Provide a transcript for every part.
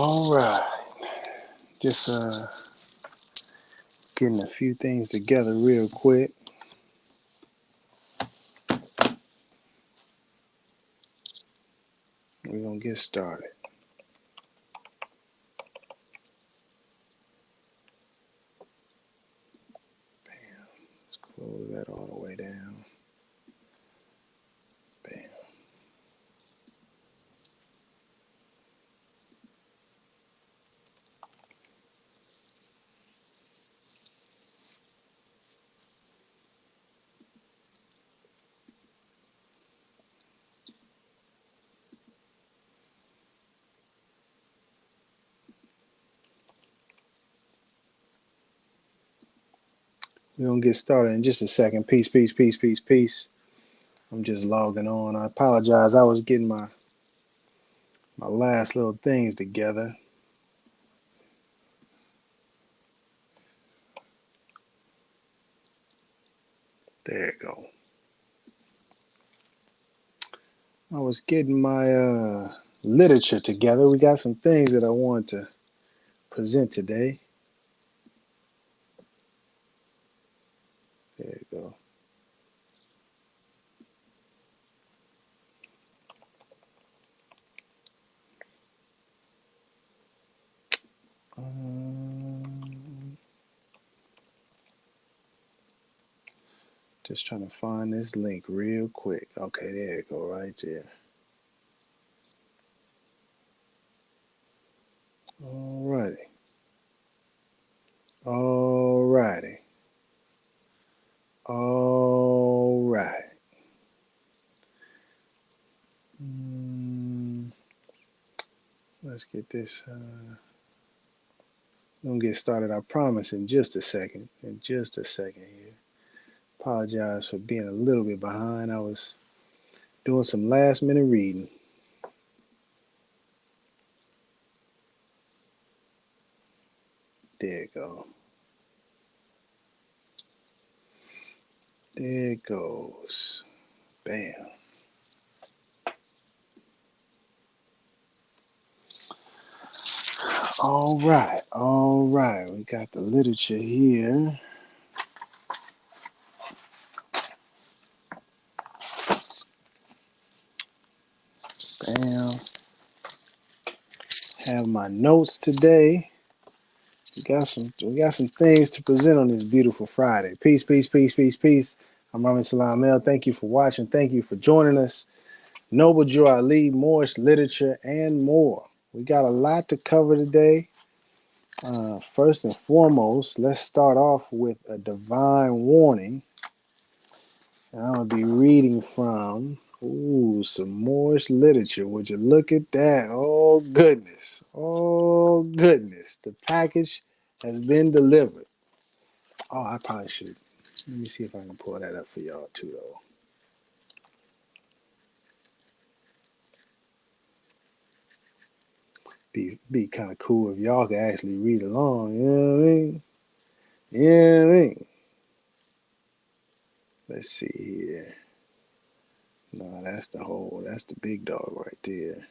All right, just getting a few things together real quick. We're gonna get started. Bam. Let's close that all the way down. Bam. We're gonna get started in just a second. Peace, peace, peace, peace, peace. I'm just logging on. I apologize. I was getting my last little things together. There you go. I was getting my literature together. We got some things that I want to present today. There you go. Just trying to find this link real quick. Okay, there you go, right there. Alrighty. Alrighty. Alright. Let's get this. We're gonna get started, I promise, in just a second. In just a second here. Apologize for being a little bit behind. I was doing some last minute reading. There it go. There it goes. Bam. All right. All right. We got the literature here. Bam. Have my notes today. We got some things to present on this beautiful Friday. Peace, peace, peace, peace, peace. I'm Ramin Salam El. Thank you for watching. Thank you for joining us. Noble Drew Ali, Moorish literature, and more. We got a lot to cover today. First and foremost, let's start off with a divine warning. And I'm going to be reading from some Moorish literature. Would you look at that? Oh, goodness. Oh, goodness. The package has been delivered. Oh, I probably should. Let me see if I can pull that up for y'all, too, though. Be kind of cool if y'all could actually read along. You know what I mean? Yeah, I mean. Let's see here. No, that's the big dog right there.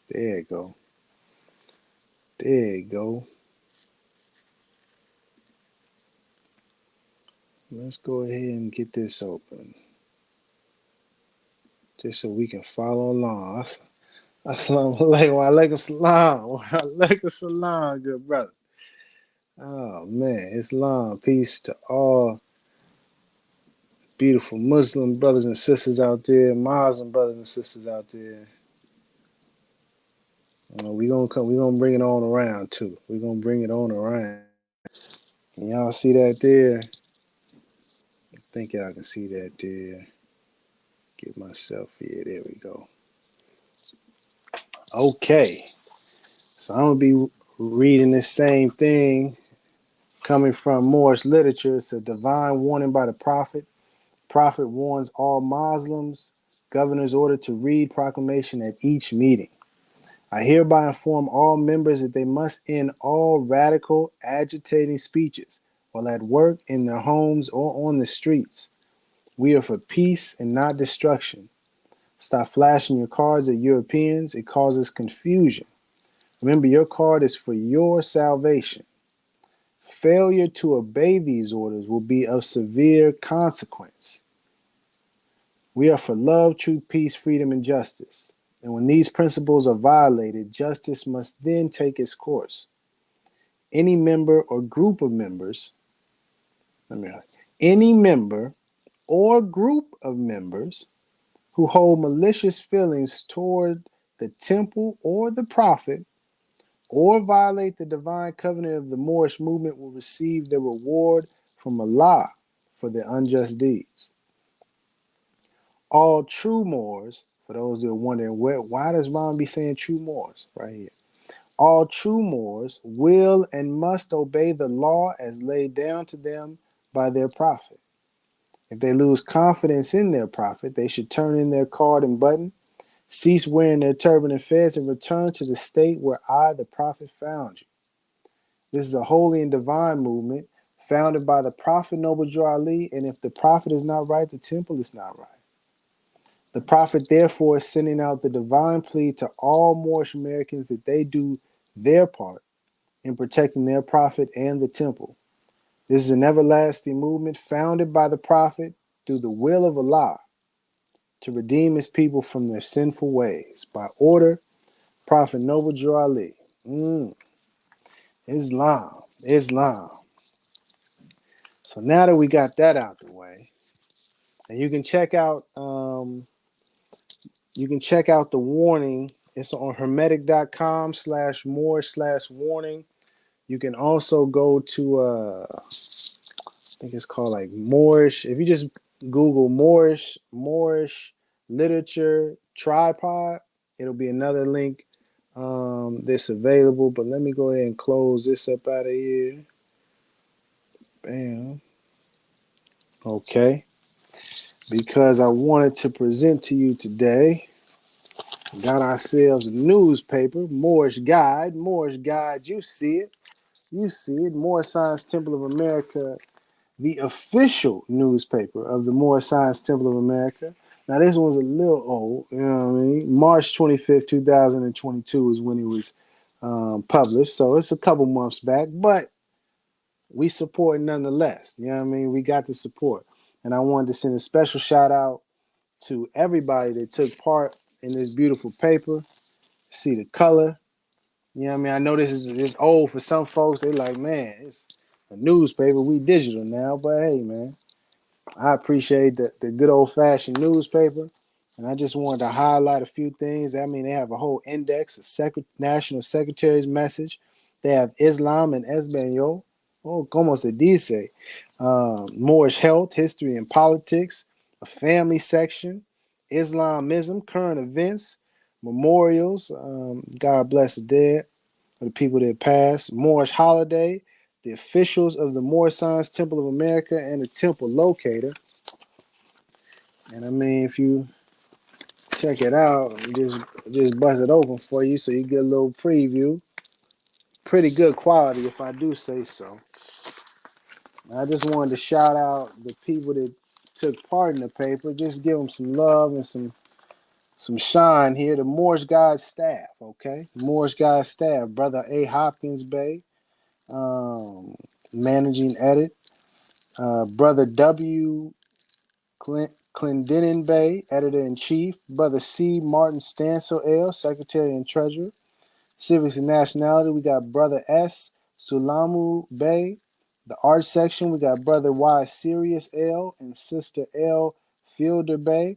There you go. There you go. Let's go ahead and get this open. Just so we can follow along. Assalamu alaikum wa alaikum salam. Wa alaikum salam, good brother. Oh man, Islam. Peace to all beautiful Muslim brothers and sisters out there, Muslim brothers and sisters out there. We're gonna bring it on around too. We're gonna bring it on around. Can y'all see that there? I think y'all can see that there. Get myself here. There we go. Okay. So I'm gonna be reading this same thing coming from Moorish literature. It's a divine warning by the Prophet. Prophet warns all Muslims, governors ordered to read proclamation at each meeting. I hereby inform all members that they must end all radical, agitating speeches while at work, in their homes, or on the streets. We are for peace and not destruction. Stop flashing your cards at Europeans. It causes confusion. Remember, your card is for your salvation. Failure to obey these orders will be of severe consequence. We are for love, truth, peace, freedom, and justice. And when these principles are violated, justice must then take its course. Any member or group of members, any member or group of members who hold malicious feelings toward the temple or the prophet, or violate the divine covenant of the Moorish movement, will receive the reward from Allah for their unjust deeds. All true Moors, for those that are wondering, why does Ron be saying true Moors right here? All true Moors will and must obey the law as laid down to them by their prophet. If they lose confidence in their prophet, they should turn in their card and button, cease wearing their turban and fez, and return to the state where I, the prophet, found you. This is a holy and divine movement founded by the Prophet Noble Drew Ali, and if the prophet is not right, the temple is not right. The prophet, therefore, is sending out the divine plea to all Moorish Americans that they do their part in protecting their prophet and the temple. This is an everlasting movement founded by the prophet through the will of Allah to redeem his people from their sinful ways. By order, Prophet Noble Drew Ali. Islam. So now that we got that out the way, and you can check out the warning. It's on hermetic.com/more/warning. You can also go to I think it's called like Moorish. If you just Google Moorish literature tripod, it'll be another link that's available. But let me go ahead and close this up out of here. Bam. Okay. Because I wanted to present to you today, got ourselves a newspaper, Moorish Guide. Moorish Guide, you see it. Moorish Science Temple of America, the official newspaper of the Moorish Science Temple of America. Now, this one's a little old, you know what I mean? March 25th, 2022 is when it was published. So it's a couple months back, but we support nonetheless. You know what I mean? We got the support. And I wanted to send a special shout out to everybody that took part in this beautiful paper. See the color. You know what I mean? I know this is old for some folks. They like, man, it's a newspaper. We digital now. But hey, man, I appreciate the good old-fashioned newspaper. And I just wanted to highlight a few things. I mean, they have a whole index, a national secretary's message. They have Islam and Espanol. Oh, como se dice? Moorish health, history, and politics. A family section. Islamism, current events. Memorials. God bless the dead, or the people that passed. Moorish holiday. The officials of the Moorish Science Temple of America and the temple locator. And I mean, if you check it out, just bust it open for you so you get a little preview. Pretty good quality, if I do say so. I just wanted to shout out the people that took part in the paper. Just give them some love and some shine here. The Moorish Guide staff, okay? Moorish Guide staff. Brother A. Hopkins Bay, managing edit. Brother W. Clendenin Bay, editor-in-chief. Brother C. Martin Stansel L., secretary and treasurer. Civics and nationality, we got Brother S. Sulamu Bay. The art section, we got Brother Y. Sirius L. and Sister L. Fielder Bay.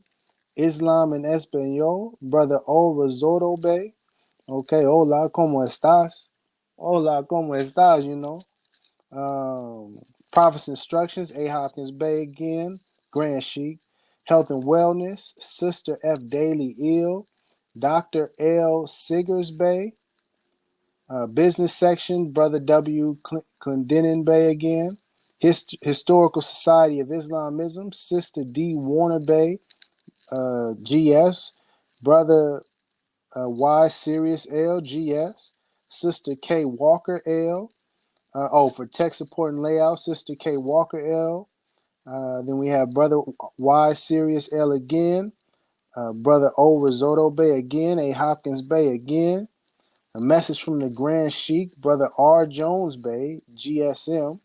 Islam and Espanol, Brother O. Risotto Bay. Okay, hola, ¿cómo estás? Hola, ¿cómo estás? You know. Prophet's Instructions, A. Hopkins Bay again. Grand Sheik. Health and Wellness, Sister F. Daily Ill. Dr. L. Siggers Bay. Business section, Brother W. Clendenin Bay again. Historical Society of Islamism, Sister D. Warner Bay. GS. Brother Y Sirius L GS, Sister K Walker L. For tech support and layout, Sister K Walker L. Then we have Brother Y Sirius L again, Brother O Risotto Bay again, A Hopkins Bay again. A message from the Grand Sheik, Brother R Jones Bay, GSM.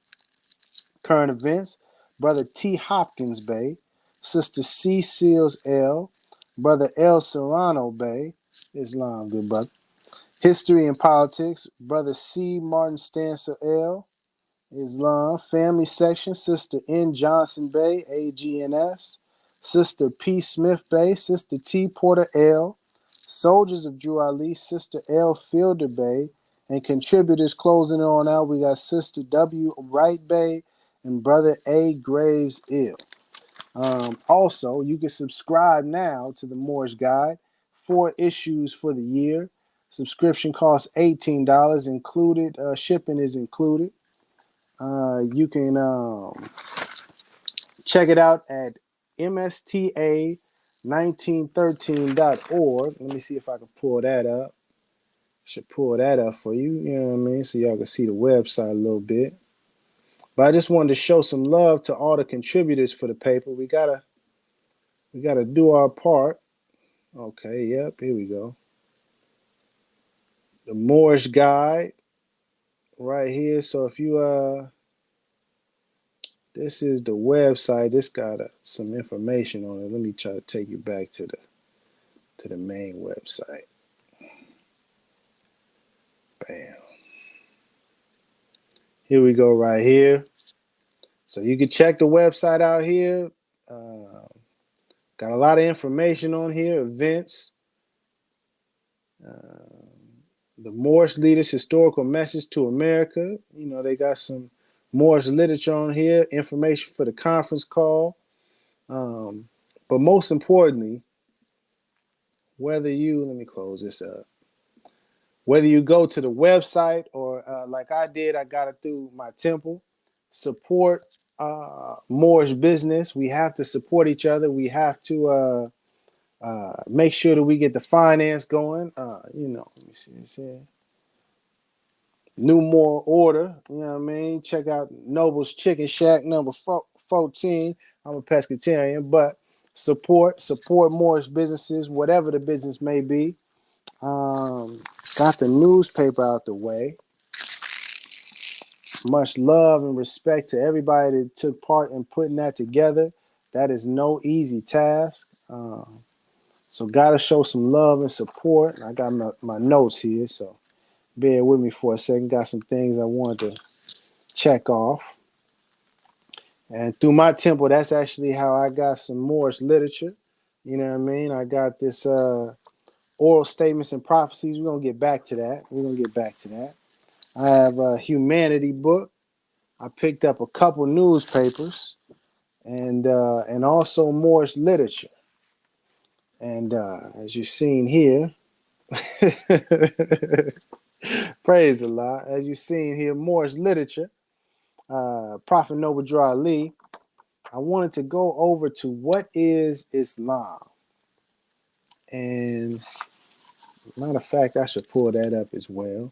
Current events, Brother T Hopkins Bay, Sister C Seals L, Brother L Serrano Bay, Islam, good brother. History and politics, Brother C Martin Stancer L, Islam. Family section, Sister N Johnson Bay, AGNS, Sister P Smith Bay, Sister T Porter L, Soldiers of Drew Ali, Sister L Fielder Bay, and contributors closing it on out. We got Sister W Wright Bay and Brother A Graves Ill. Also, you can subscribe now to the Moorish Guide. 4 issues for the year. Subscription costs $18. Included shipping is included. You can check it out at msta1913.org. Let me see if I can pull that up. Should pull that up for you. You know what I mean? So y'all can see the website a little bit. But I just wanted to show some love to all the contributors for the paper. We gotta do our part. Okay, yep, here we go. The Moorish Guide right here. So if you this is the website. This got some information on it. Let me try to take you back to the main website. Bam. Here we go right here. So you can check the website out here. Got a lot of information on here, events. The Moorish Leaders Historical Message to America. You know, they got some Moorish literature on here, information for the conference call. But most importantly, let me close this up. Whether you go to the website or like I did, I got it through my temple, support Moorish business. We have to support each other. We have to make sure that we get the finance going. Let me see this here. New Moor Order, you know what I mean? Check out Noble's Chicken Shack number 14. I'm a pescatarian, but support Moorish businesses, whatever the business may be. Got the newspaper out the way. Much love and respect to everybody that took part in putting that together. That is no easy task. So got to show some love and support. I got my notes here, so bear with me for a second. Got some things I wanted to check off. And through my temple, that's actually how I got some Moorish literature. You know what I mean? I got this oral statements and prophecies. We're going to get back to that. I have a humanity book. I picked up a couple newspapers and also Moorish literature. And as you've seen here, praise Allah. As you've seen here, Moorish literature, Prophet Noble Drew Ali. I wanted to go over to what is Islam. And matter of fact, I should pull that up as well.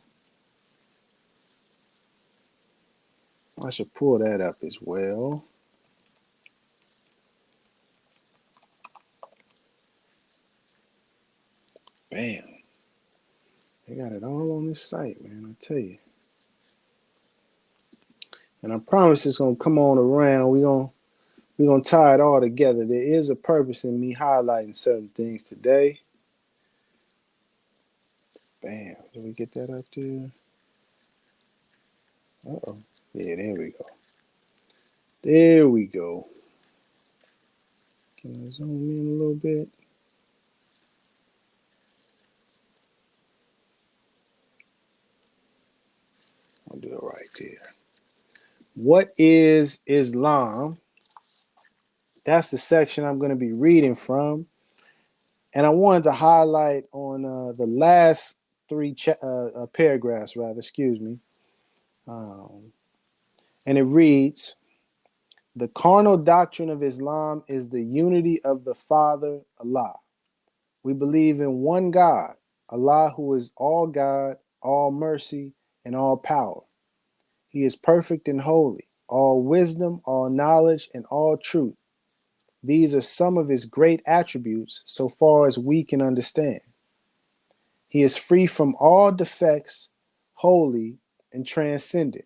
Bam. They got it all on this site, man, I tell you. And I promise it's going to come on around. We're gonna tie it all together. There is a purpose in me highlighting certain things today. Bam. Did we get that up there? Uh-oh. Yeah, there we go. Can I zoom in a little bit? I'll do it right there. What is Islam? That's the section I'm going to be reading from. And I wanted to highlight on the last 3 paragraphs, excuse me. And it reads, the carnal doctrine of Islam is the unity of the Father, Allah. We believe in one God, Allah, who is all God, all mercy, and all power. He is perfect and holy, all wisdom, all knowledge, and all truth. These are some of his great attributes so far as we can understand. He is free from all defects, holy, and transcendent.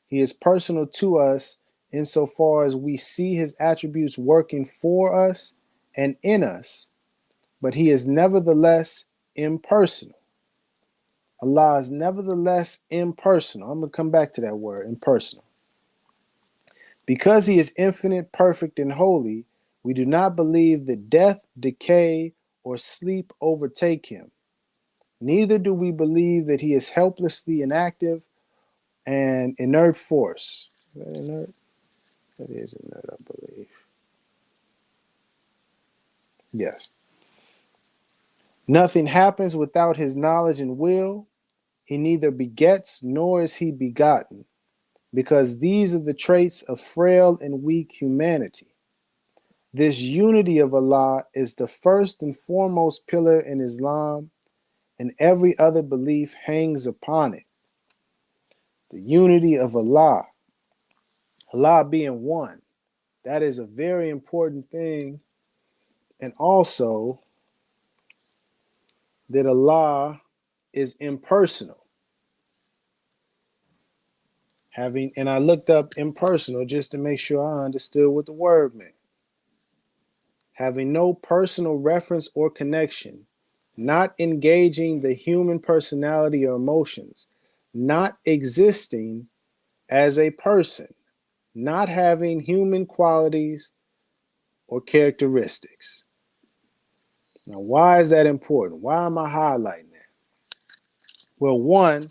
He is personal to us insofar as we see his attributes working for us and in us, but he is nevertheless impersonal. Allah is nevertheless impersonal. I'm going to come back to that word, impersonal. Because he is infinite, perfect, and holy, we do not believe that death, decay, or sleep overtake him. Neither do we believe that he is helplessly inactive and inert force. Is that inert? That is inert, I believe. Yes. Nothing happens without his knowledge and will. He neither begets nor is he begotten, because these are the traits of frail and weak humanity. This unity of Allah is the first and foremost pillar in Islam, and every other belief hangs upon it. The unity of Allah, Allah being one, that is a very important thing. And also that Allah is impersonal. And I looked up impersonal just to make sure I understood what the word meant. Having no personal reference or connection, not engaging the human personality or emotions, not existing as a person, not having human qualities or characteristics. Now, why is that important? Why am I highlighting that? Well, one,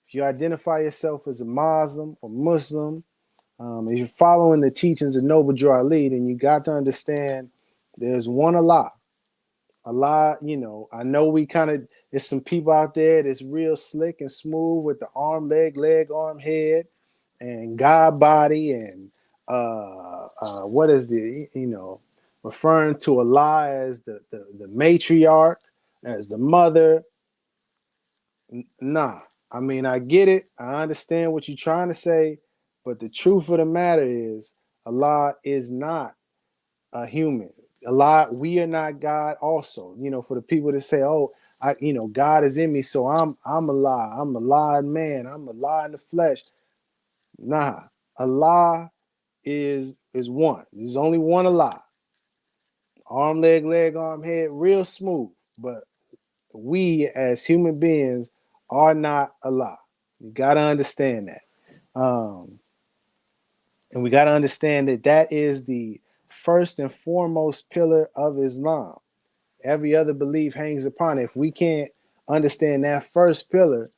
if you identify yourself as a Muslim or Muslim, if you're following the teachings of Noble Drew Ali, then you got to understand there's one Allah. Allah, I know there's some people out there that's real slick and smooth with the arm, leg, arm, head, and God body, and what is referring to Allah as the matriarch, as the mother. Nah, I mean, I get it. I understand what you're trying to say, but the truth of the matter is Allah is not a human. Allah, we are not God also. For the people that say, oh, God is in me, so I'm Allah. I'm Allah in man. I'm Allah in the flesh. Nah, Allah is one. There's only one Allah. Arm, leg, arm, head, real smooth. But we as human beings are not Allah. You got to understand that. And we got to understand that is the first and foremost pillar of Islam. Every other belief hangs upon it. If we can't understand that first pillar,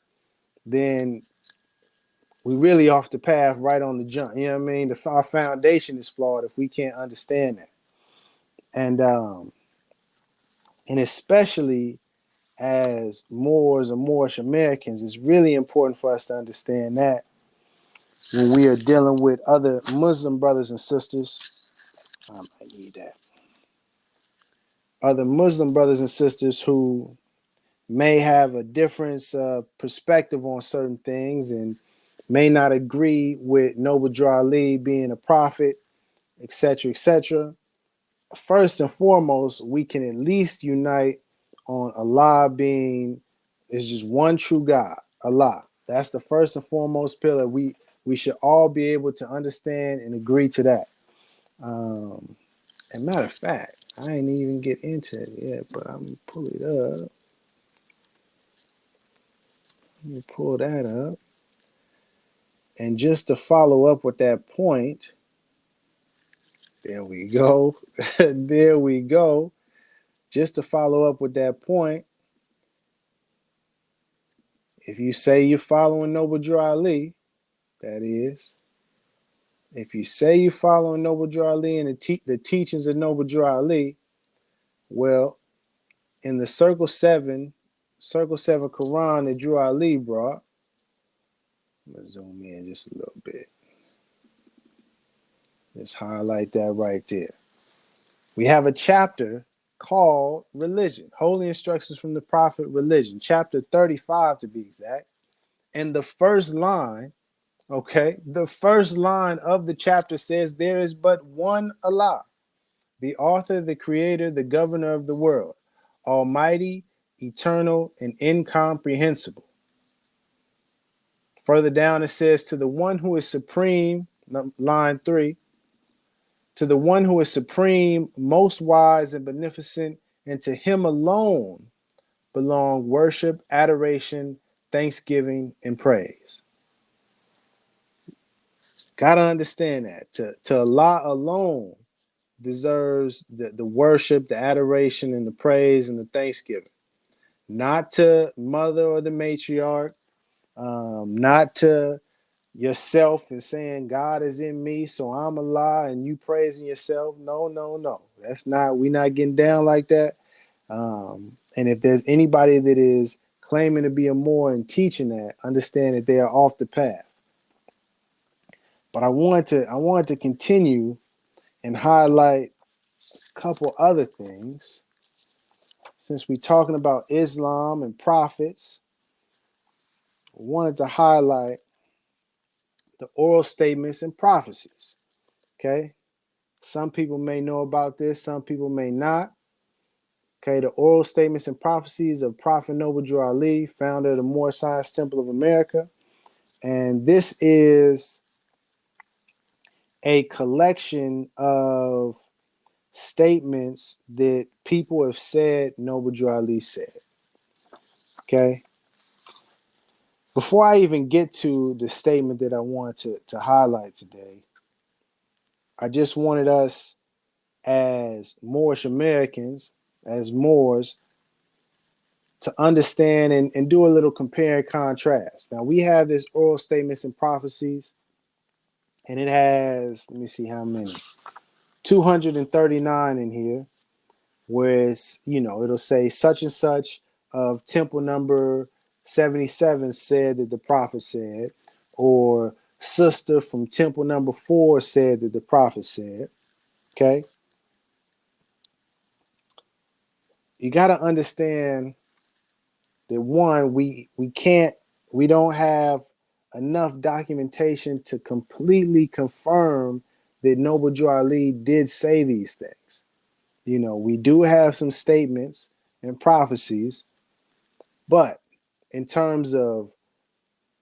then we really off the path right on the jump. You know what I mean? Our foundation is flawed if we can't understand that. And especially as Moors or Moorish Americans, it's really important for us to understand that when we are dealing with other Muslim brothers and sisters. I need that. Other Muslim brothers and sisters who may have a different perspective on certain things and may not agree with Noble Drew Ali being a prophet, etc., etc. First and foremost, we can at least unite on Allah being is just one true God, Allah. That's the first and foremost pillar. We should all be able to understand and agree to that. And matter of fact, I ain't even get into it yet, but I'm gonna pull it up. Let me pull that up. And just to follow up with that point, there we go. There we go. Just to follow up with that point, if you say you're following Noble Drew Ali, that is, if you say you're following Noble Drew Ali and the teachings of Noble Drew Ali, well, in the Circle 7 Quran that Drew Ali brought, I'm going to zoom in just a little bit. Let's highlight that right there. We have a chapter called religion. Holy instructions from the prophet, religion. Chapter 35 to be exact. And the first line, okay, the first line of the chapter says, there is but one Allah, the author, the creator, the governor of the world, almighty, eternal, and incomprehensible. Further down it says, to the one who is supreme, line 3, to the one who is supreme, most wise and beneficent, and to him alone belong worship, adoration, thanksgiving, and praise. Gotta understand that. To Allah alone deserves the worship, the adoration, and the praise and the thanksgiving. Not to mother or the matriarch, not to yourself and saying God is in me, so I'm Allah and you praising yourself. No, no, no. That's not, we're not getting down like that. And if there's anybody that is claiming to be a Moor and teaching that, understand that they are off the path. But I wanted to continue and highlight a couple other things. Since we're talking about Islam and prophets, I wanted to highlight the oral statements and prophecies. Okay. Some people may know about this, some people may not. Okay, the oral statements and prophecies of Prophet Noble Drew Ali, founder of the Moor Science Temple of America. And this is a collection of statements that people have said Noble Drew Ali said. Okay. Before I even get to the statement that I want to highlight today, I just wanted us as Moorish Americans, as Moors, to understand and do a little compare and contrast. Now, we have this oral statements and prophecies, and it has, let me see how many, 239 in here, whereas, it'll say such and such of temple number 77 said that the prophet said, or sister from temple number 4 said that the prophet said. Okay. You got to understand that one, we don't have enough documentation to completely confirm that Noble Drew Ali did say these things. We do have some statements and prophecies, but in terms of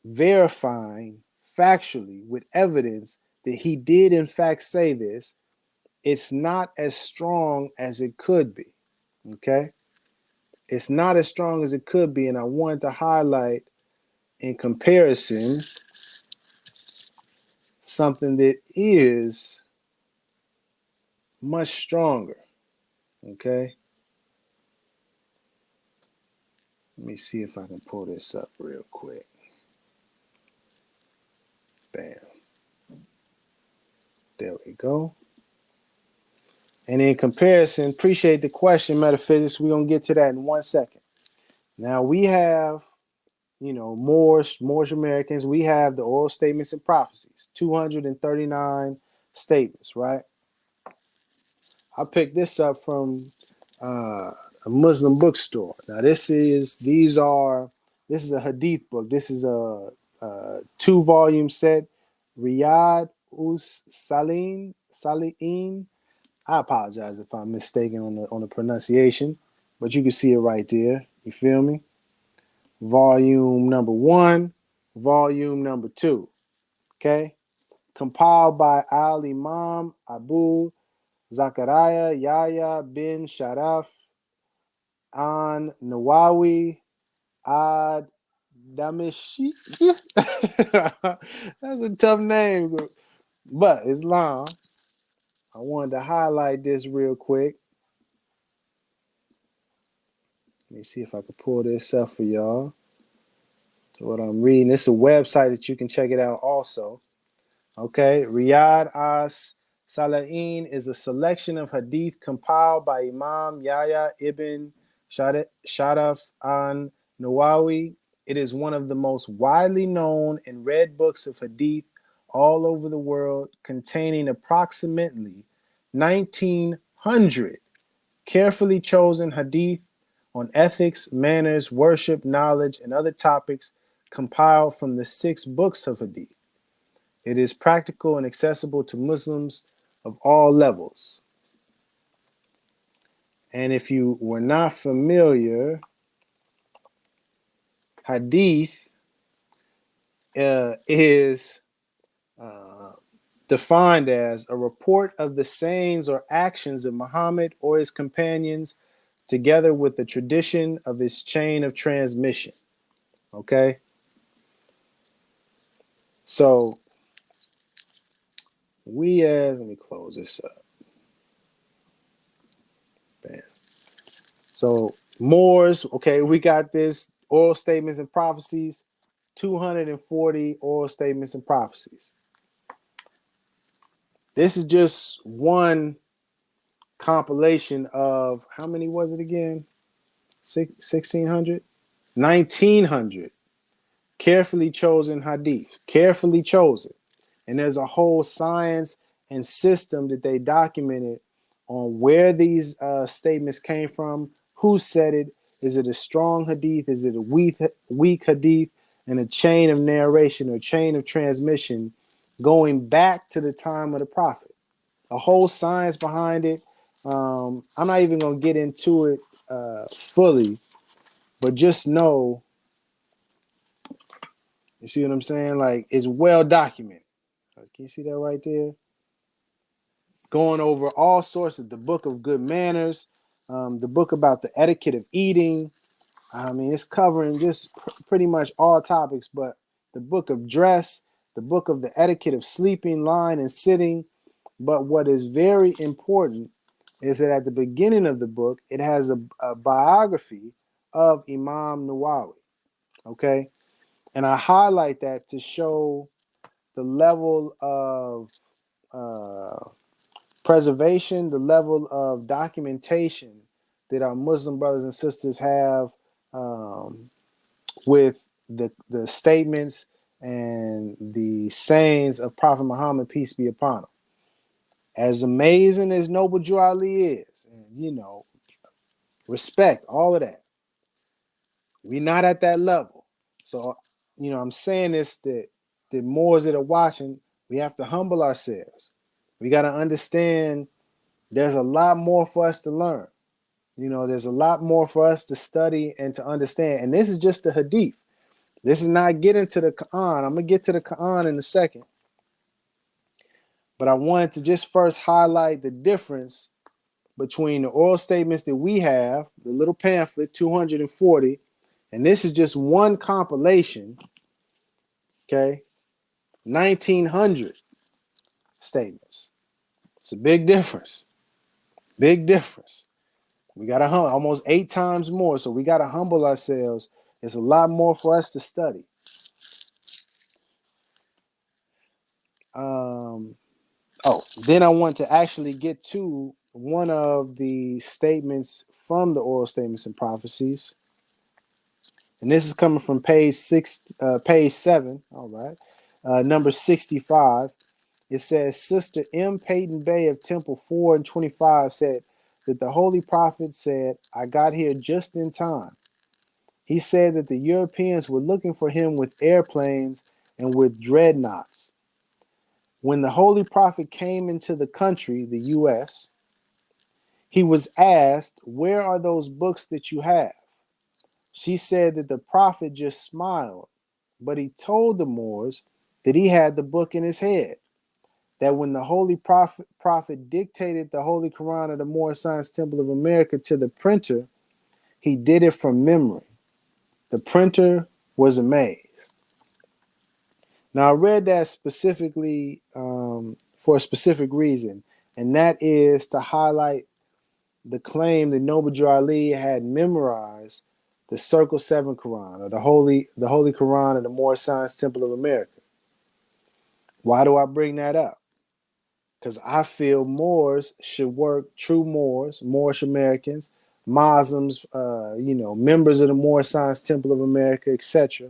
verifying factually with evidence that he did in fact say this, it's not as strong as it could be. Okay? It's not as strong as it could be, and I wanted to highlight in comparison something that is much stronger. Okay? Let me see if I can pull this up real quick. Bam. There we go. And in comparison, appreciate the question, Metaphysics. We're going to get to that in 1 second. Now we have, Moorish Americans. We have the oral statements and prophecies, 239 statements, right? I picked this up from a Muslim bookstore. Now this is a hadith book. This is a 2-volume set, Riyad us Salihin. I apologize if I'm mistaken on the pronunciation, but you can see it right there. You feel me? Volume number 1, volume number 2. Okay? Compiled by Al-Imam Abu Zakaria Yahya bin Sharaf an Nawawi ad Damishi. That's a tough name, but it's long. I wanted to highlight this real quick. Let me see if I can pull this up for y'all. So what I'm reading, it's a website that you can check it out also. Okay, Riyad as Salihin is a selection of hadith compiled by Imam Yahya ibn Sharaf an Nawawi. It is one of the most widely known and read books of hadith all over the world, containing approximately 1,900 Carefully chosen hadith on ethics, manners, worship, knowledge, and other topics compiled from the 6 books of hadith. It is practical and accessible to Muslims of all levels. And if you were not familiar, hadith is defined as a report of the sayings or actions of Muhammad or his companions, together with the tradition of his chain of transmission. Okay? So, let me close this up. Bam. So, Moors, okay, we got this oral statements and prophecies, 240 oral statements and prophecies. This is just one compilation of, how many was it again? 1,600? 1,900 carefully chosen hadith, carefully chosen. And there's a whole science and system that they documented on where these statements came from, who said it, is it a strong hadith, is it a weak hadith, and a chain of narration or chain of transmission going back to the time of the prophet. A whole science behind it. I'm not even going to get into it fully, but just know, you see what I'm saying? Like, it's well documented. Can you see that right there? Going over all sorts of the book of good manners, the book about the etiquette of eating. I mean, it's covering just pretty much all topics, but the book of dress, the book of the etiquette of sleeping, lying, and sitting. But what is very important is that at the beginning of the book, it has a biography of Imam Nawawi. Okay? And I highlight that to show the level of preservation, the level of documentation that our Muslim brothers and sisters have with the statements and the sayings of Prophet Muhammad, peace be upon him. As amazing as Noble Drew Ali is, and respect all of that, we're not at that level. So, I'm saying this, that the Moors that are watching, we have to humble ourselves. We got to understand there's a lot more for us to learn. There's a lot more for us to study and to understand. And this is just the hadith. This is not getting to the Quran. I'm going to get to the Quran in a second. But I wanted to just first highlight the difference between the oral statements that we have, the little pamphlet, 240, and this is just one compilation, okay? 1,900 statements. It's a big difference. Big difference. We got to almost 8 times more, so we got to humble ourselves. There's a lot more for us to study. Then I want to actually get to one of the statements from the oral statements and prophecies. And this is coming from page 7, all right, number 65. It says, Sister M. Peyton Bay of Temple 4 and 25 said that the Holy Prophet said, I got here just in time. He said that the Europeans were looking for him with airplanes and with dreadnoughts. When the Holy Prophet came into the country, the U.S., he was asked, where are those books that you have? She said that the Prophet just smiled, but he told the Moors that he had the book in his head, that when the Holy Prophet dictated the Holy Quran of the Moor Science Temple of America to the printer, he did it from memory. The printer was amazed. Now, I read that specifically for a specific reason, and that is to highlight the claim that Noble Drew Ali had memorized the Circle 7 Quran, or the Holy Quran of the Moor Science Temple of America. Why do I bring that up? Because I feel Moors should work, true Moors, Moorish Americans, Muslims, members of the Moor Science Temple of America, etc.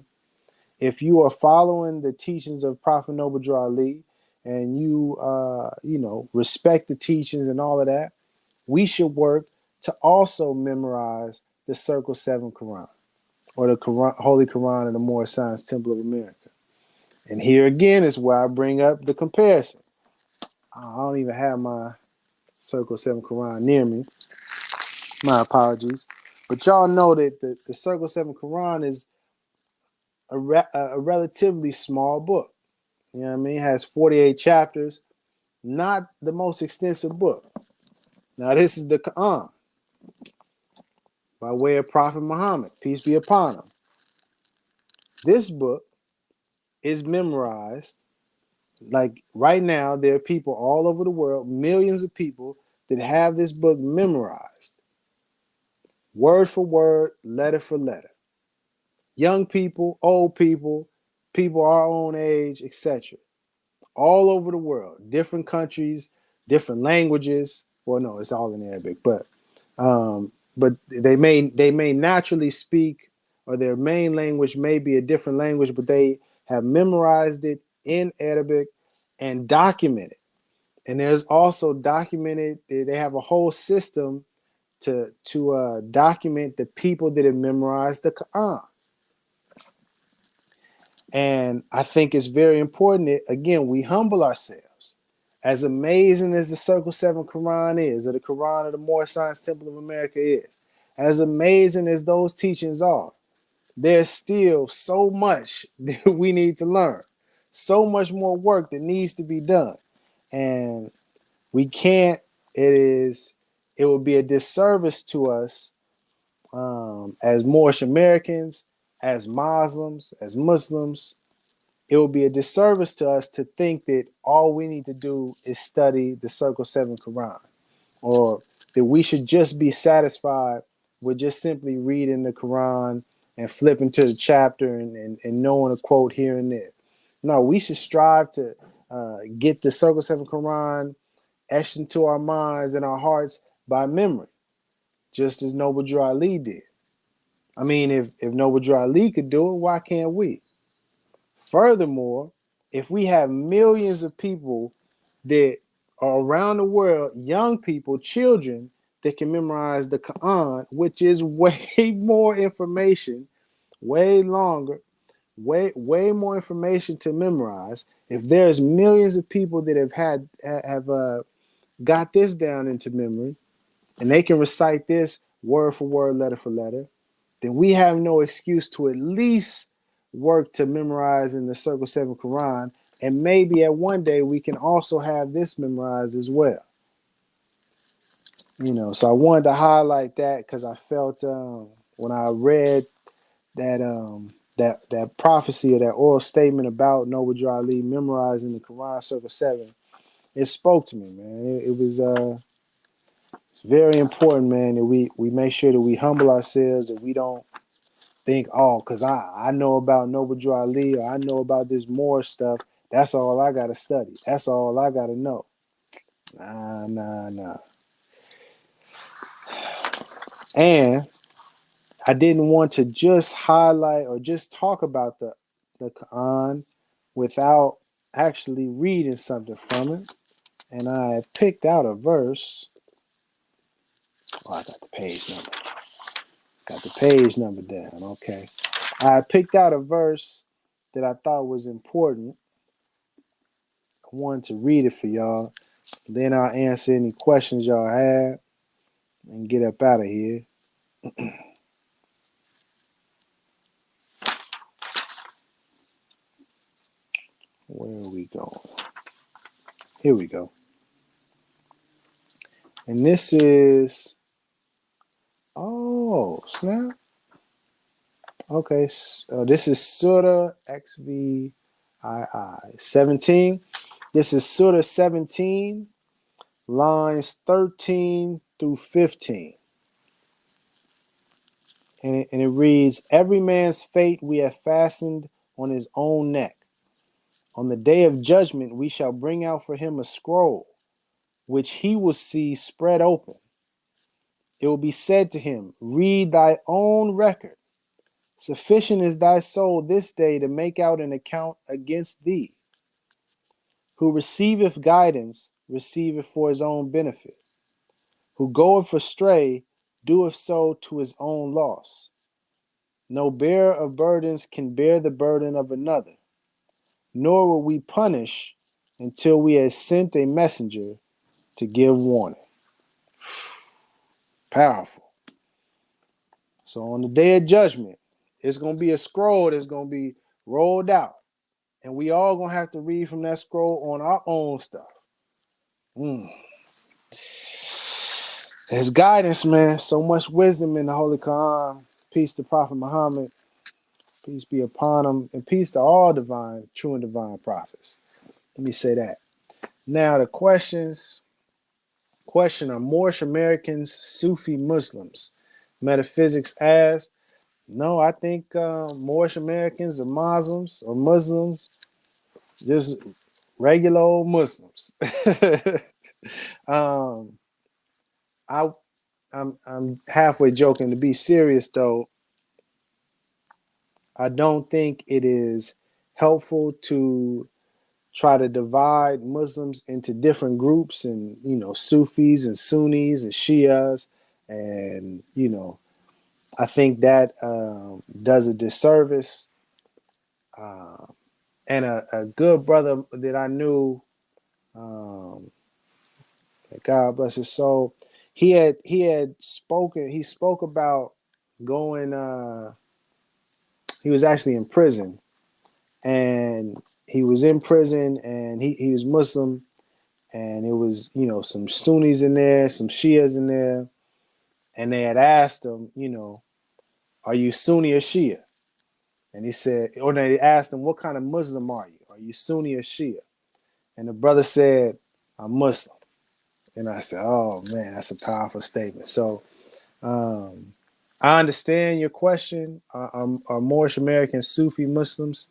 If you are following the teachings of Prophet Noble Drew Ali and you, respect the teachings and all of that, we should work to also memorize the Circle 7 Quran, or the Quran, Holy Quran of the Moorish Science Temple of America. And here again is where I bring up the comparison. I don't even have my Circle 7 Quran near me. My apologies. But y'all know that the Circle 7 Quran is a relatively small book. You know what I mean? It has 48 chapters, not the most extensive book. Now, this is the Quran by way of Prophet Muhammad, peace be upon him. This book is memorized. Like right now, there are people all over the world, millions of people that have this book memorized, word for word, letter for letter. Young people, old people, people our own age, etc. All over the world, different countries, different languages. Well, no, it's all in Arabic, but they may naturally speak, or their main language may be a different language, but they have memorized it in Arabic and documented. And there's also documented. They have a whole system to document the people that have memorized the Quran. And I think it's very important that, again, we humble ourselves. As amazing as the Circle 7 Quran is, or the Quran of the Moorish Science Temple of America is, as amazing as those teachings are, there's still so much that we need to learn, so much more work that needs to be done. And we can't, it would be a disservice to us as Moorish Americans, as Muslims, it would be a disservice to us to think that all we need to do is study the Circle 7 Quran, or that we should just be satisfied with just simply reading the Quran and flipping to the chapter and knowing a quote here and there. No, we should strive to get the Circle 7 Quran etched into our minds and our hearts by memory, just as Noble Drew Ali did. I mean, if Noble Drew Ali could do it, why can't we? Furthermore, if we have millions of people that are around the world, young people, children, that can memorize the Quran, which is way more information, way longer, way more information to memorize. If there's millions of people that have got this down into memory, and they can recite this word for word, letter for letter, then we have no excuse to at least work to memorize in the Circle 7 Quran. And maybe at one day we can also have this memorized as well. So I wanted to highlight that because I felt when I read that prophecy, or that oral statement about Noble Drew Ali memorizing the Quran Circle 7, it spoke to me, man. It was it's very important, man, that we make sure that we humble ourselves, that we don't think, oh, because I know about Noble Drew Ali, or I know about this Moor stuff. That's all I got to study. That's all I got to know. Nah. And I didn't want to just highlight or just talk about the Quran without actually reading something from it. And I picked out a verse. Oh, I got the page number. Got the page number down. Okay. I picked out a verse that I thought was important. I wanted to read it for y'all. Then I'll answer any questions y'all have and get up out of here. Where are we going? Here we go. And this is, oh, snap. Okay, this is Surah XVII 17. This is Surah 17, lines 13 through 15. And it reads, every man's fate we have fastened on his own neck. On the day of judgment, we shall bring out for him a scroll, which he will see spread open. It will be said to him, read thy own record. Sufficient is thy soul this day to make out an account against thee. Who receiveth guidance, receiveth for his own benefit. Who goeth astray, doeth so to his own loss. No bearer of burdens can bear the burden of another, nor will we punish until we have sent a messenger to give warning. Powerful. So on the day of judgment, it's going to be a scroll that's going to be rolled out. And we all going to have to read from that scroll on our own stuff. There's guidance, man. So much wisdom in the Holy Quran. Peace to Prophet Muhammad. Peace be upon him. And peace to all divine, true and divine prophets. Let me say that. Now the questions. Question: are Moorish Americans Sufi Muslims? Metaphysics asked. No, I think Moorish Americans are Muslims or Muslims, just regular old Muslims. um, I'm halfway joking. To be serious though, I don't think it is helpful to try to divide Muslims into different groups and, Sufis and Sunnis and Shias. And, I think that does a disservice. And a good brother that I knew, God bless his soul, he spoke about going, he was actually in prison, and he was in prison, and he was Muslim, and it was, some Sunnis in there, some Shias in there, and they had asked him, are you Sunni or Shia? And he said, or they asked him, what kind of Muslim are you? Are you Sunni or Shia? And the brother said, I'm Muslim. And I said, oh man, that's a powerful statement. So I understand your question. Are Moorish Americans Sufi Muslims?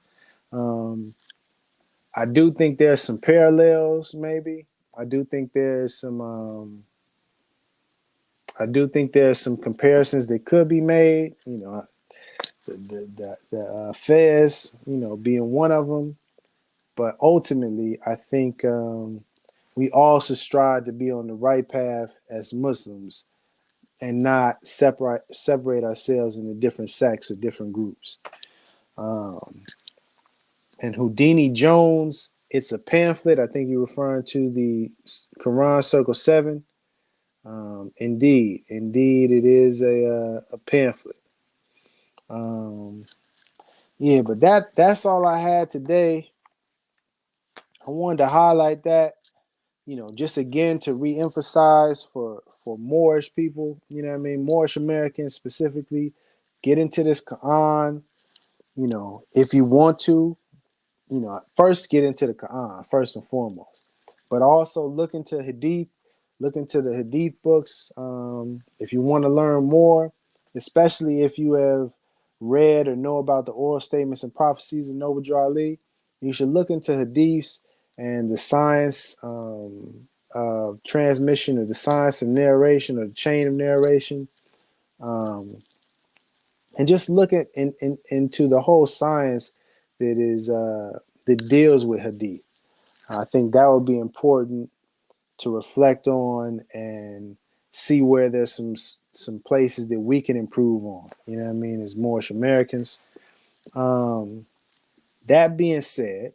I do think there's some parallels, maybe. I do think there's some comparisons that could be made. The Fez, being one of them. But ultimately, I think we all should strive to be on the right path as Muslims and not separate ourselves into different sects or different groups. And Houdini Jones, it's a pamphlet. I think you're referring to the Quran Circle 7. Indeed, it is a pamphlet. Yeah, but that's all I had today. I wanted to highlight that, just again to re-emphasize for Moorish people, Moorish Americans specifically, get into this Quran. If you want to, first get into the Quran first and foremost, but also look into Hadith, look into the Hadith books. If you want to learn more, especially if you have read or know about the oral statements and prophecies of Noble Drew Ali, you should look into Hadiths and the science of transmission, or the science of narration, or the chain of narration, and just look into the whole science that deals with Hadith. I think that would be important to reflect on and see where there's some places that we can improve on. You know what I mean? As Moorish Americans. That being said,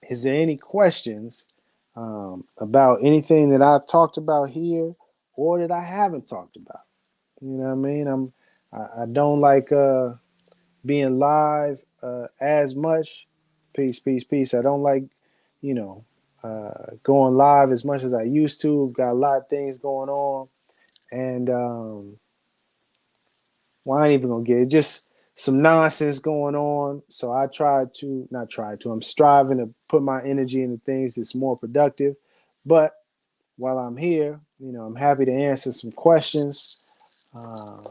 is there any questions about anything that I've talked about here or that I haven't talked about? You know what I mean? I don't like being live as much. Peace, peace, peace. I don't like, going live as much as I used to. Got a lot of things going on, and well, I ain't even gonna get it. Just some nonsense going on. So I I'm striving to put my energy into things that's more productive. But while I'm here, I'm happy to answer some questions. Uh,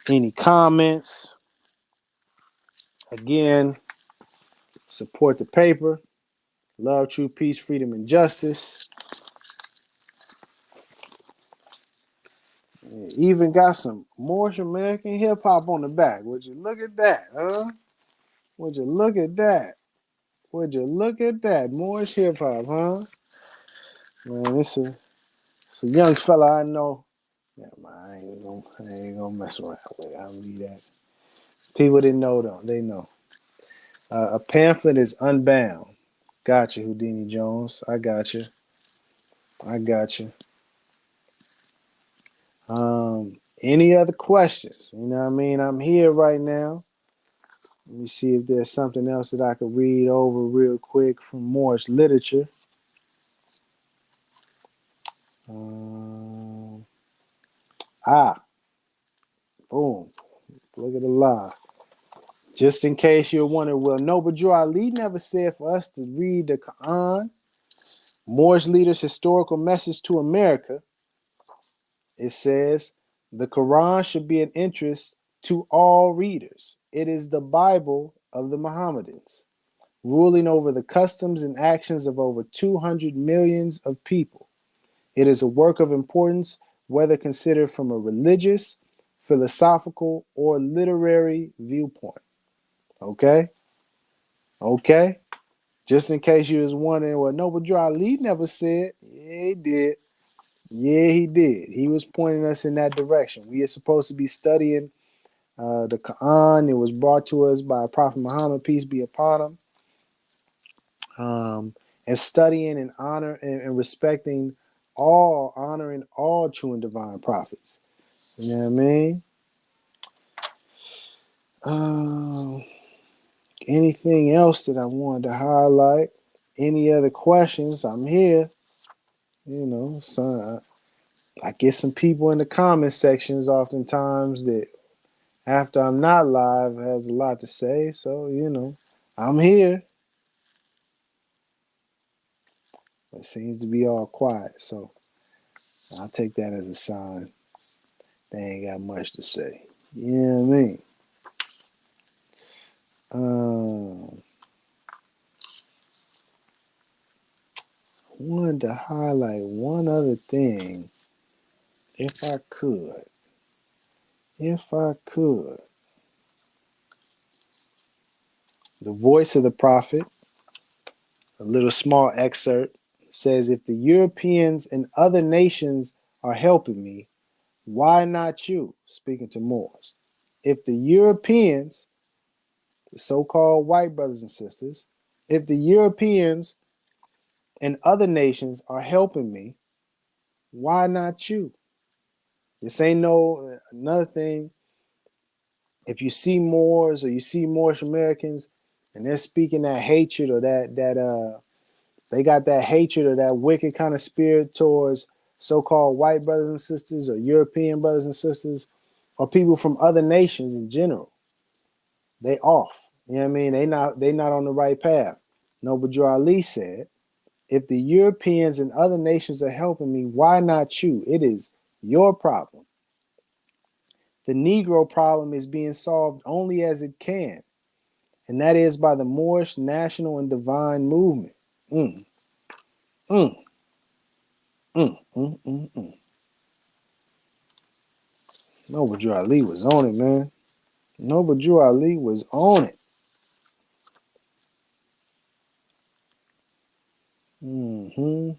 any comments? Again, support the paper. Love, truth, peace, freedom, and justice. Even got some Moorish American hip hop on the back. Would you look at that, huh? Would you look at that? Would you look at that? Moorish hip hop, huh? Man, It's a young fella I know. Yeah, I ain't gonna mess around with it. I'll leave that. People didn't know though. They know. A pamphlet is unbound. Gotcha, Houdini Jones. I got you. I got you. Any other questions? You know what I mean? I'm here right now. Let me see if there's something else that I could read over real quick from Moorish literature. Um, boom. Look at the lie. Just in case you're wondering, well, no, but Drew Ali never said for us to read the Quran. Moorish leaders' historical message to America. It says the Quran should be an interest to all readers. It is the Bible of the Mohammedans, ruling over the customs and actions of over 200 millions of people. It is a work of importance, whether considered from a religious, philosophical, or literary viewpoint. Okay? Okay? Just in case you was wondering, well, no, but Drew Ali never said. Yeah, he did. Yeah, he did. He was pointing us in that direction. We are supposed to be studying the Quran. It was brought to us by Prophet Muhammad, peace be upon him. And studying and respecting honoring all true and divine prophets. You know what I mean? Anything else that I wanted to highlight? Any other questions? I'm here. You know, so I get some people in the comment sections oftentimes that after I'm not live has a lot to say. So, you know, I'm here. It seems to be all quiet. So I'll take that as a sign they ain't got much to say. You know what I mean? Wanted to highlight one other thing, if I could. If I could. The voice of the prophet, a little small excerpt, says, if the Europeans and other nations are helping me, why not you? Speaking to Moors. If the Europeans, the so-called white brothers and sisters, if the Europeans and other nations are helping me, why not you? This ain't no another thing. If you see Moors or you see Moorish Americans and they're speaking that hatred or that they got that hatred or that wicked kind of spirit towards so-called white brothers and sisters or European brothers and sisters or people from other nations in general, they off. You know what I mean? They not on the right path. Noble Drew Ali said, if the Europeans and other nations are helping me, why not you? It is your problem. The Negro problem is being solved only as it can, and that is by the Moorish national and divine movement. Mm, mm, mm. Noble Drew Ali was on it, man. Noble Drew Ali was on it. Mm-hmm.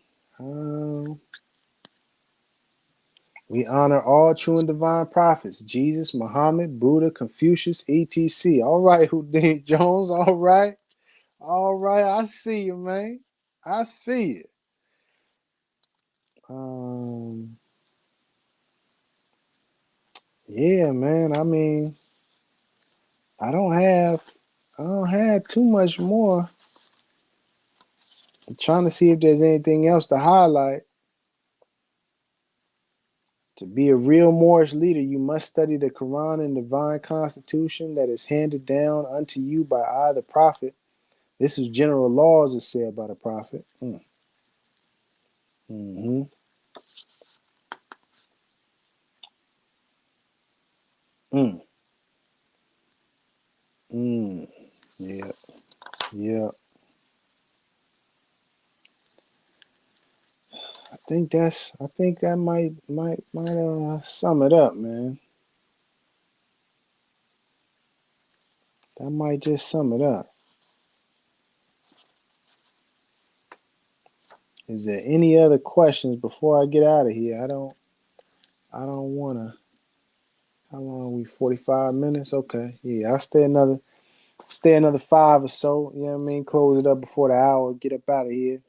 We honor all true and divine prophets, Jesus, Muhammad, Buddha, Confucius, etc. All right, Houdini Jones. All right. All right. I see you, man. I see it. Yeah, man. I mean, I don't have too much more. I'm trying to see if there's anything else to highlight. To be a real Moorish leader, you must study the Quran and divine constitution that is handed down unto you by either prophet. This is general laws as said by the prophet. Mm-hmm. Mm. Mm. Yeah. Yeah. I think that might sum it up, man. That might just sum it up. Is there any other questions before I get out of here? I don't wanna. How long are we? 45 minutes? Okay. Yeah, I'll stay another 5 or so. You know what I mean? Close it up before the hour, get up out of here.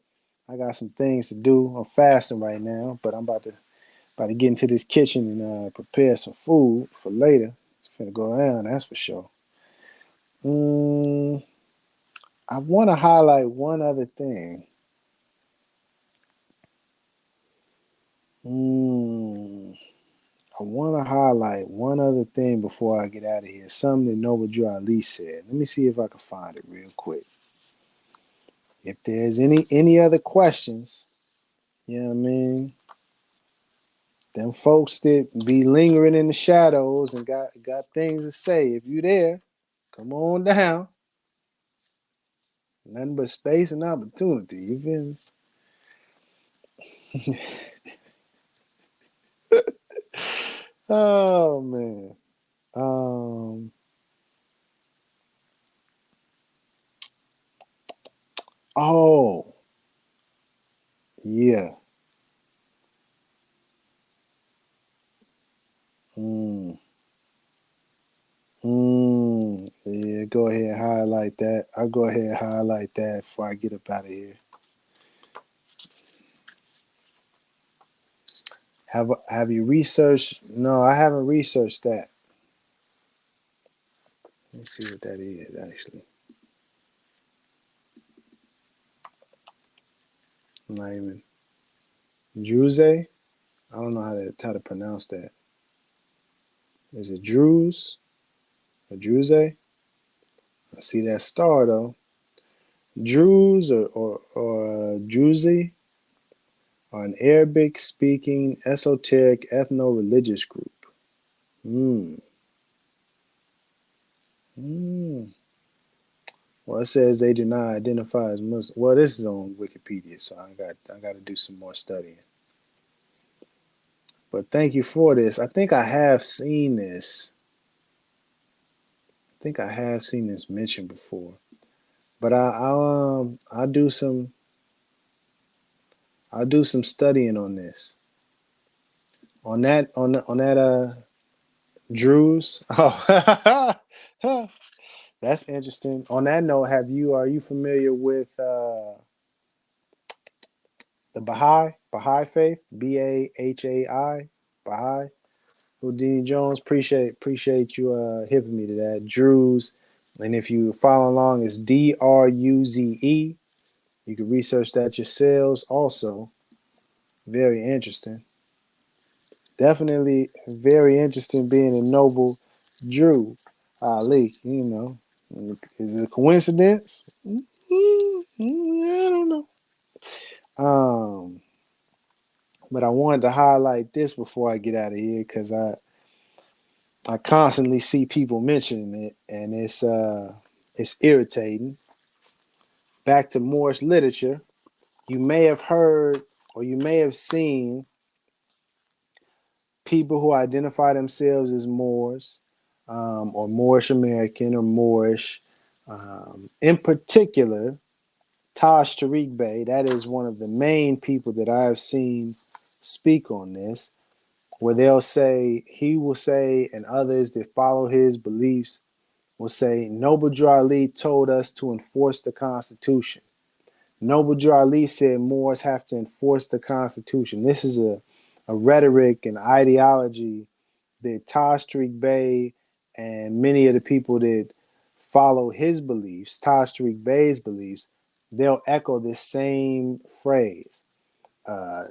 I got some things to do. I'm fasting right now, but I'm about to get into this kitchen and prepare some food for later. It's gonna go down, that's for sure. Mm, I want to highlight one other thing. Mm, I want to highlight one other thing before I get out of here. Something that Noble Drew Ali said. Let me see if I can find it real quick. If there's any other questions, you know what I mean? Them folks that be lingering in the shadows and got things to say. If you there, come on down. Nothing but space and opportunity. You feel me? Oh man. Um. Oh yeah. Mm. Yeah. Go ahead and highlight that. I'll go ahead and highlight that before I get up out of here. Have you researched? No, I haven't researched that. Let me see what that is actually. I'm not even Druze. I don't know how to pronounce that. Is it Druze or Druze? I see that star though. Druze or Druze are an Arabic-speaking esoteric ethno-religious group. Mm. Mm. Well, it says they do not identify as Muslim. Well, this is on Wikipedia, so I got to do some more studying. But thank you for this. I think I have seen this. I think I have seen this mentioned before. But I'll do some studying on this. On that Druze. Oh, that's interesting. On that note, are you familiar with the Baha'i faith? Bahai, Baha'i. Houdini Jones, appreciate you hipping me to that. Druze, and if you follow along, it's Druze. You can research that yourselves. Also, very interesting. Definitely very interesting being a noble Drew Ali. You know, is it a coincidence? I don't know. But I wanted to highlight this before I get out of here because I constantly see people mentioning it, and it's irritating. Back to Moorish literature, you may have heard or you may have seen people who identify themselves as Moors, or Moorish American or Moorish. In particular, Taj Tariq Bey, that is one of the main people that I have seen speak on this, where he will say, and others that follow his beliefs will say, Noble Drew Ali told us to enforce the Constitution. Noble Drew Ali said Moors have to enforce the Constitution. This is a rhetoric and ideology that Taj Tariq Bey and many of the people that follow his beliefs, Taj Tariq Bey's beliefs, they'll echo this same phrase.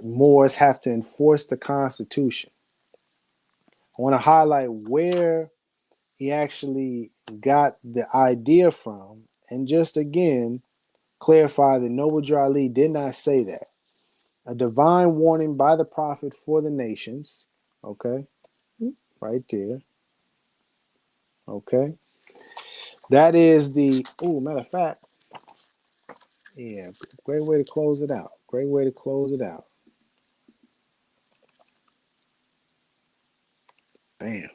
Moors have to enforce the Constitution. I want to highlight where he actually got the idea from, and just again clarify that Noble Drew Ali did not say that. A divine warning by the prophet for the nations. Okay, right there. Okay, that is the. Oh, matter of fact, yeah, great way to close it out. Great way to close it out. Bam.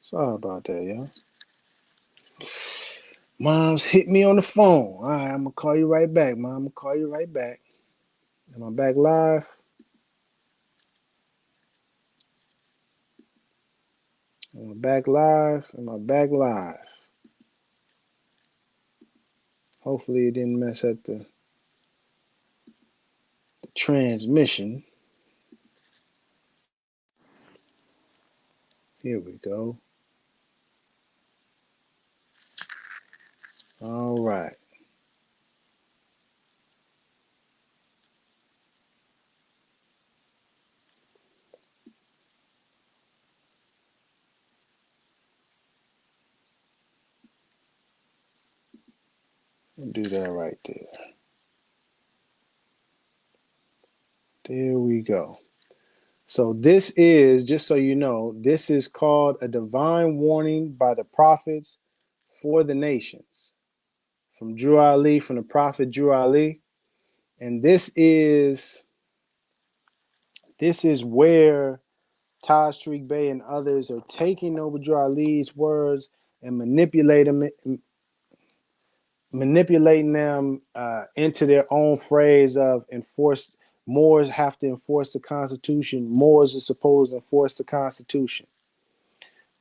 Sorry about that, y'all. Mom's hit me on the phone. All right, I'm gonna call you right back, Mom. I'm gonna call you right back. Am I back live? Am I back live? Am I back live? Hopefully it didn't mess up the transmission. Here we go. All right. We'll do that right there. There we go. So this is, just so you know, this is called a divine warning by the prophets for the nations. From Drew Ali, from the prophet Drew Ali. And this is where Taj Tariq Bey and others are taking Noble Drew Ali's words and manipulating them into their own phrase of enforce. Moors have to enforce the Constitution. Moors are supposed to enforce the Constitution.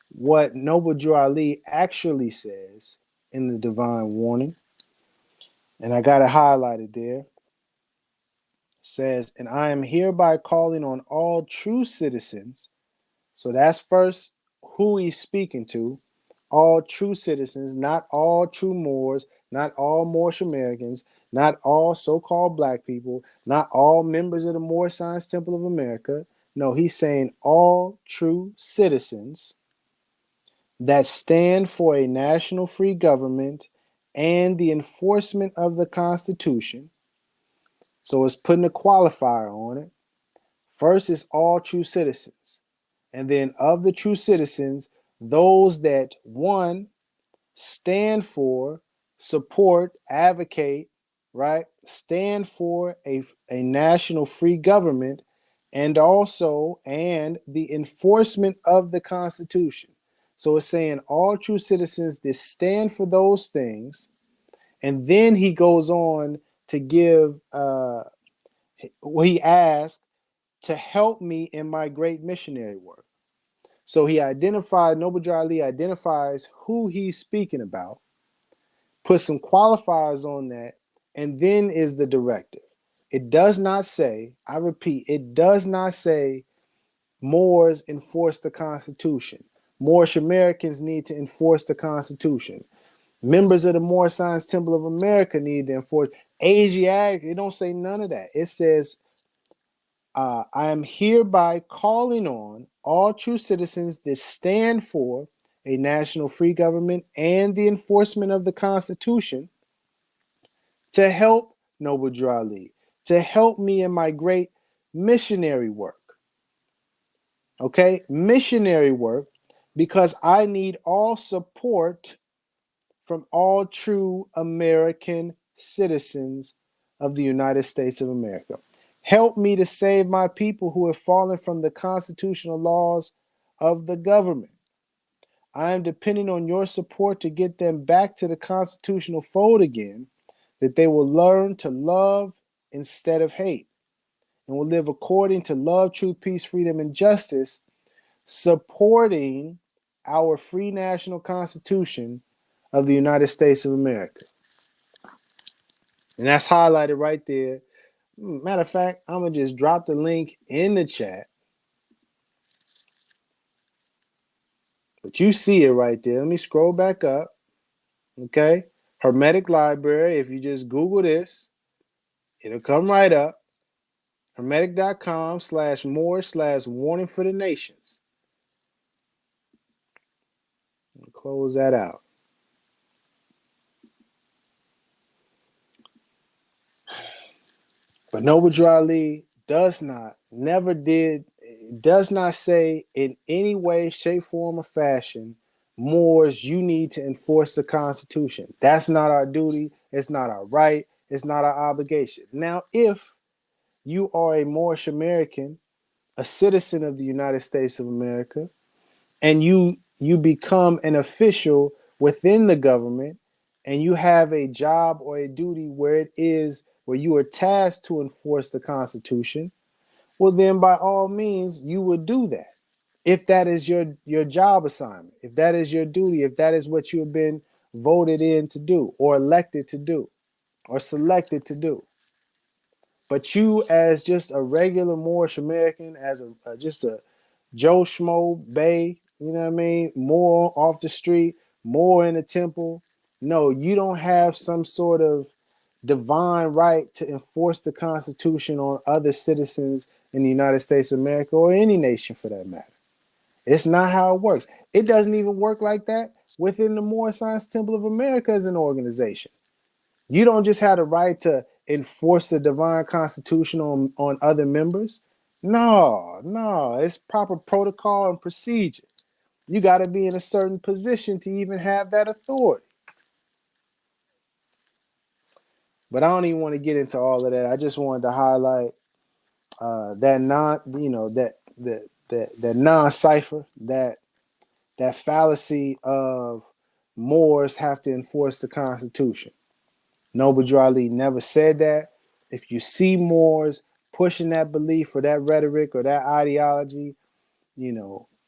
What Noble Drew Ali actually says in the divine warning, and I got it highlighted there, says, and I am hereby calling on all true citizens. So that's first who he's speaking to. All true citizens, not all true Moors, not all Moorish Americans, not all so-called black people, not all members of the Moorish Science Temple of America. No, he's saying all true citizens that stand for a national free government and the enforcement of the Constitution. So it's putting a qualifier on it. First is all true citizens. And then of the true citizens, those that, one, stand for, support, advocate, right? Stand for a national free government and also the enforcement of the Constitution. So it's saying all true citizens that stand for those things. And then he goes on to give he asked to help me in my great missionary work. So he identified, Noble Drew Ali identifies who he's speaking about, put some qualifiers on that, and then is the directive. It does not say, I repeat, it does not say Moors enforce the Constitution. Moorish Americans need to enforce the Constitution. Members of the Moorish Science Temple of America need to enforce. Asiatic, it don't say none of that. It says, I am hereby calling on all true citizens that stand for a national free government and the enforcement of the Constitution to help Noble Drew Ali, to help me in my great missionary work. Okay, missionary work, because I need all support from all true American citizens of the United States of America. Help me to save my people who have fallen from the constitutional laws of the government. I am depending on your support to get them back to the constitutional fold again, that they will learn to love instead of hate and will live according to love, truth, peace, freedom, and justice, supporting our free national constitution of the United States of America. And that's highlighted right there. Matter of fact, I'm going to just drop the link in the chat. But you see it right there. Let me scroll back up. Okay. Hermetic Library. If you just Google this, it'll come right up. Hermetic.com/more/warning for the nations. I'll close that out. But Noble Drew Ali does not say in any way, shape, form, or fashion, Moors, you need to enforce the Constitution. That's not our duty. It's not our right. It's not our obligation. Now, if you are a Moorish American, a citizen of the United States of America, and you you become an official within the government and you have a job or a duty where you are tasked to enforce the Constitution, well, then by all means, you would do that. If that is your job assignment, if that is your duty, if that is what you have been voted in to do or elected to do or selected to do. But you, as just a regular Moorish American, as just a Joe Schmo Bay, you know what I mean? More off the street, more in the temple. No, you don't have some sort of divine right to enforce the Constitution on other citizens in the United States of America or any nation for that matter. It's not how it works. It doesn't even work like that within the Moor Science Temple of America as an organization. You don't just have the right to enforce the divine constitution on other members. No, it's proper protocol and procedure. You got to be in a certain position to even have that authority. But I don't even want to get into all of that. I just wanted to highlight that that non-cipher, that fallacy of Moors have to enforce the Constitution. Noble Drew Ali never said that. If you see Moors pushing that belief or that rhetoric or that ideology,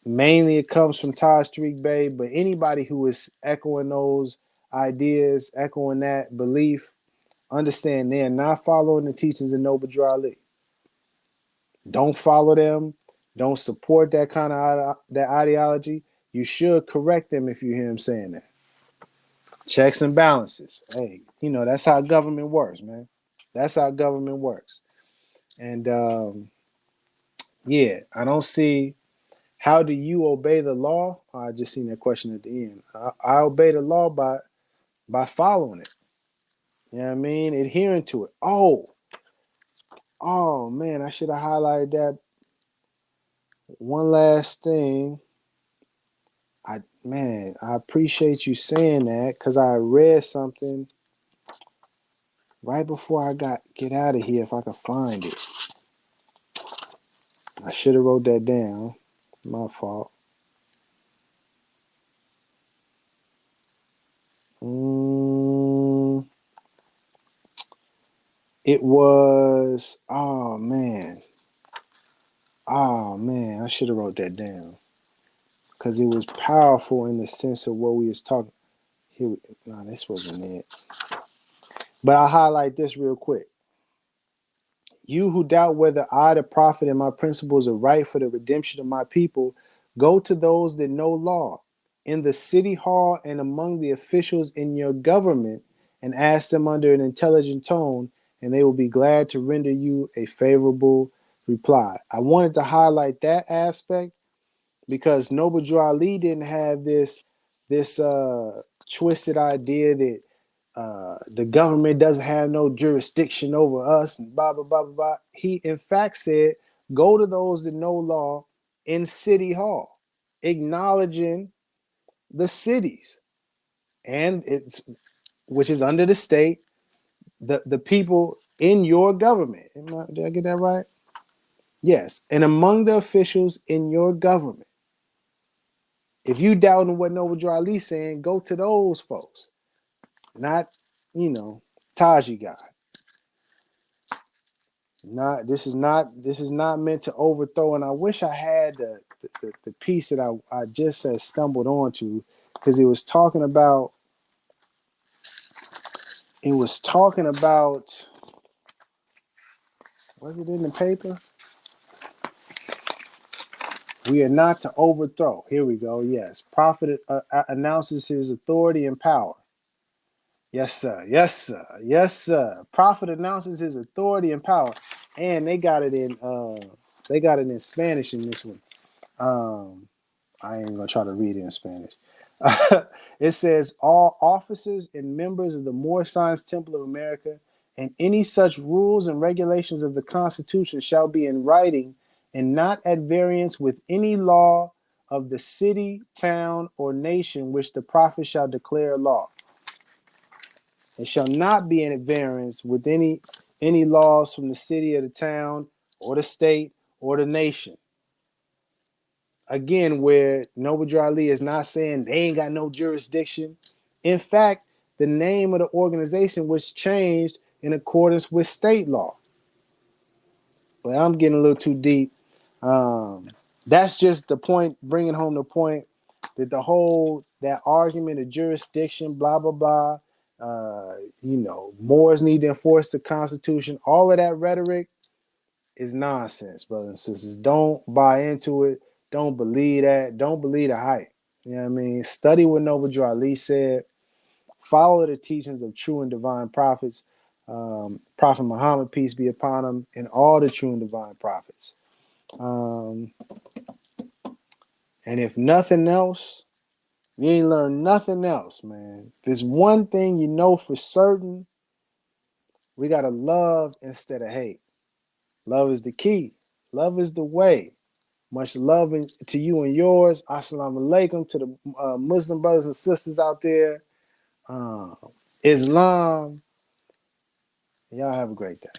mainly it comes from Taj Tariq Bey, but anybody who is echoing those ideas, echoing that belief, understand they are not following the teachings of Noble Drew Ali. Don't follow them. Don't support that kind of that ideology. You should correct them if you hear them saying that. Checks and balances. Hey, that's how government works, man. That's how government works. And yeah, I don't see how do you obey the law. I just seen that question at the end. I obey the law by following it. You know what I mean? Adhering to it. Oh man, I should have highlighted that. One last thing. I appreciate you saying that because I read something right before I get out of here if I could find it. I should have wrote that down. My fault. It was, I should have wrote that down because it was powerful in the sense of what we was talking. No, this wasn't it. But I'll highlight this real quick. You who doubt whether I, the prophet, and my principles are right for the redemption of my people, go to those that know law in the city hall and among the officials in your government and ask them under an intelligent tone, and they will be glad to render you a favorable reply. I wanted to highlight that aspect because Noble Drew Ali didn't have this twisted idea that the government doesn't have no jurisdiction over us and blah, blah, blah, blah, blah. He, in fact, said, go to those that know law in City Hall, acknowledging the cities and which is under the state, the people in your government. Did I get that right? Yes. And among the officials in your government. If you doubting what Noble Drew Ali saying, go to those folks. Not, Taji guy. This is not meant to overthrow. And I wish I had the piece that I just stumbled onto because it was talking about was it in the paper? We are not to overthrow. Here we go. Yes. Prophet announces his authority and power. Yes, sir. Yes, sir. Yes, sir. Prophet announces his authority and power. And they got it in Spanish in this one. I ain't gonna try to read it in Spanish. It says all officers and members of the Moor Science Temple of America and any such rules and regulations of the Constitution shall be in writing and not at variance with any law of the city, town, or nation which the prophet shall declare law. It shall not be in variance with any laws from the city or the town or the state or the nation. again, where Noble Drew Ali is not saying they ain't got no jurisdiction. In fact, the name of the organization was changed in accordance with state law. But I'm getting a little too deep. That's just the point, bringing home the point that that argument of jurisdiction, blah, blah, blah, Moors need to enforce the Constitution. All of that rhetoric is nonsense, brothers and sisters. Don't buy into it. Don't believe that. Don't believe the hype. You know what I mean? Study what Noble Drew Ali said. Follow the teachings of true and divine prophets, Prophet Muhammad, peace be upon him, and all the true and divine prophets. And if nothing else, you ain't learned nothing else, man. If there's one thing you know for certain, we got to love instead of hate. Love is the key. Love is the way. Much love to you and yours. Assalamu alaikum to the Muslim brothers and sisters out there. Islam. Y'all have a great day.